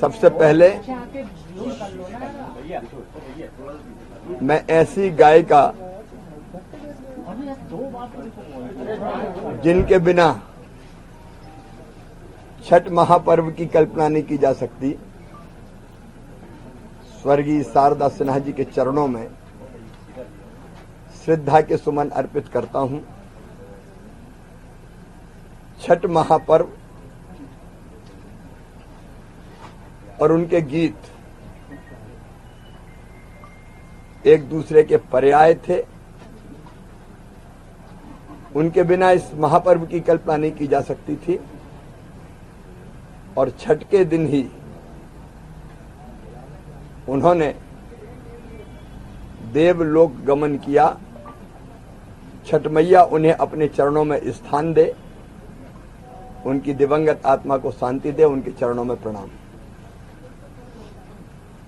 सबसे पहले मैं ऐसी गायिका जिनके बिना छठ महापर्व की कल्पना नहीं की जा सकती, स्वर्गीय शारदा सिन्हा जी के चरणों में श्रद्धा के सुमन अर्पित करता हूं। छठ महापर्व और उनके गीत एक दूसरे के पर्याय थे। उनके बिना इस महापर्व की कल्पना नहीं की जा सकती थी और छठ के दिन ही उन्होंने देवलोक गमन किया। छठ मैया उन्हें अपने चरणों में स्थान दे, उनकी दिवंगत आत्मा को शांति दे, उनके चरणों में प्रणाम।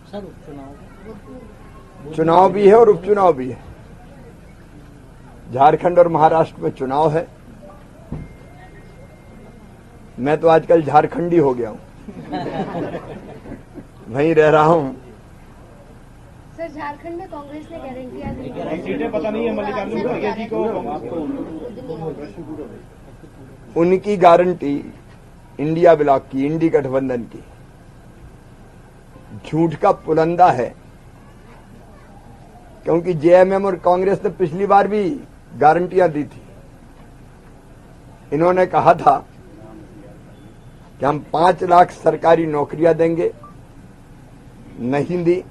सर, चुनाव भी है और उपचुनाव भी है। झारखंड और महाराष्ट्र में चुनाव है। मैं तो आजकल झारखंडी हो गया हूं। वहीं रह रहा हूं। सर, झारखंड में कांग्रेस ने गारंटियां दी, सीटें पता नहीं है मल्लिकार्जुन खड़गे जी को। उनकी गारंटी इंडिया ब्लॉक की, इंडी गठबंधन की झूठ का पुलंदा है, क्योंकि जेएमएम और कांग्रेस ने पिछली बार भी गारंटियां दी थी। इन्होंने कहा था कि हम 5 लाख सरकारी नौकरियां देंगे, नहीं दी।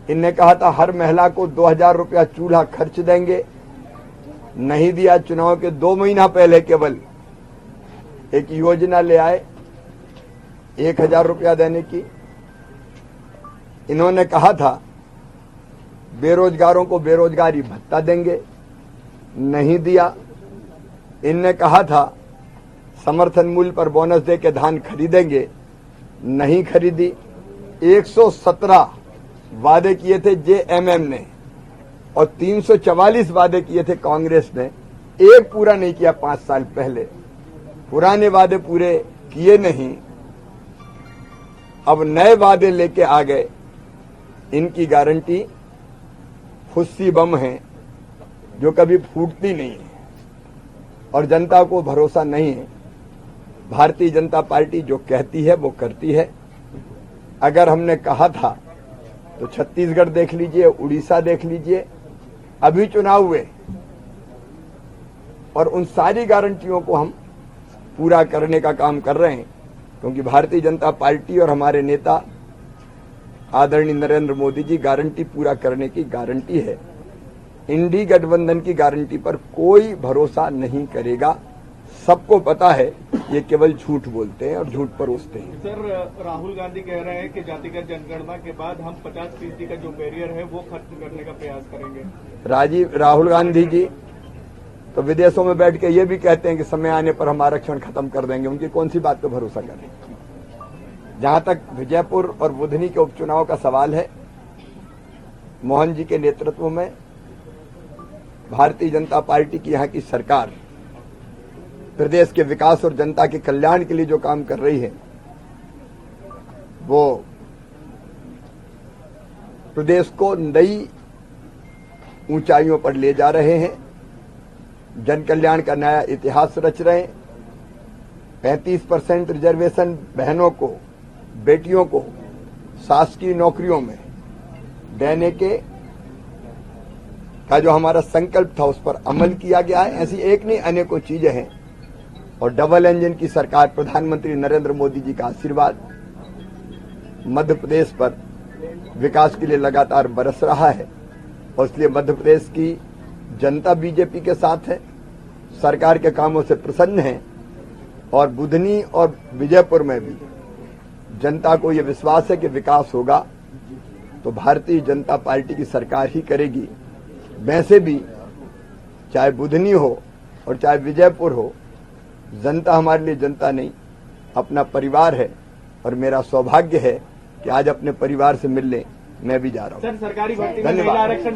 इनने कहा था हर महिला को 2000 रुपया चूल्हा खर्च देंगे, नहीं दिया। चुनाव के 2 महीना पहले केवल एक योजना ले आए 1000 रुपया देने की। इन्होंने कहा था बेरोजगारों को बेरोजगारी भत्ता देंगे, नहीं दिया। इनने कहा था समर्थन मूल्य पर बोनस दे के धान खरीदेंगे, नहीं खरीदी। 117 वादे किए थे जेएमएम ने और 344 वादे किए थे कांग्रेस ने, एक पूरा नहीं किया 5 साल पहले। पुराने वादे पूरे किए नहीं, अब नए वादे लेके आ गए। इनकी गारंटी फुस्सी बम है जो कभी फूटती नहीं है और जनता को भरोसा नहीं है। भारतीय जनता पार्टी जो कहती है वो करती है। अगर हमने कहा था तो छत्तीसगढ़ देख लीजिए, उड़ीसा देख लीजिए, अभी चुनाव हुए और उन सारी गारंटियों को हम पूरा करने का काम कर रहे हैं, क्योंकि भारतीय जनता पार्टी और हमारे नेता आदरणीय नरेंद्र मोदी जी गारंटी पूरा करने की गारंटी है। इंडी गठबंधन की गारंटी पर कोई भरोसा नहीं करेगा। सबको पता है ये केवल झूठ बोलते हैं और झूठ परोसते हैं। सर, राहुल गांधी कह रहे हैं कि जातिगत जनगणना के बाद हम 50% का जो बैरियर है वो खत्म करने का प्रयास करेंगे। राहुल गांधी जी तो विदेशों में बैठ के ये भी कहते हैं कि समय आने पर हम आरक्षण खत्म कर देंगे। उनकी कौन सी बात पे भरोसा करें। जहां तक विजयपुर और बुधनी के उपचुनाव का सवाल है, मोहन जी के नेतृत्व में भारतीय जनता पार्टी की यहां की सरकार प्रदेश के विकास और जनता के कल्याण के लिए जो काम कर रही है वो प्रदेश को नई ऊंचाइयों पर ले जा रहे हैं। जन कल्याण का नया इतिहास रच रहे हैं। 35% रिजर्वेशन बहनों को, बेटियों को शासकीय नौकरियों में देने के का जो हमारा संकल्प था उस पर अमल किया गया है। ऐसी एक नहीं अनेकों चीजें हैं और डबल इंजन की सरकार, प्रधानमंत्री नरेंद्र मोदी जी का आशीर्वाद मध्य प्रदेश पर विकास के लिए लगातार बरस रहा है और इसलिए मध्य प्रदेश की जनता बीजेपी के साथ है, सरकार के कामों से प्रसन्न है और बुधनी और विजयपुर में भी जनता को यह विश्वास है कि विकास होगा तो भारतीय जनता पार्टी की सरकार ही करेगी। वैसे भी चाहे बुधनी हो और चाहे विजयपुर हो, जनता हमारे लिए जनता नहीं, अपना परिवार है और मेरा सौभाग्य है कि आज अपने परिवार से मिलने मैं भी जा रहा हूं। सर, सरकारी भर्ती में महिला आरक्षण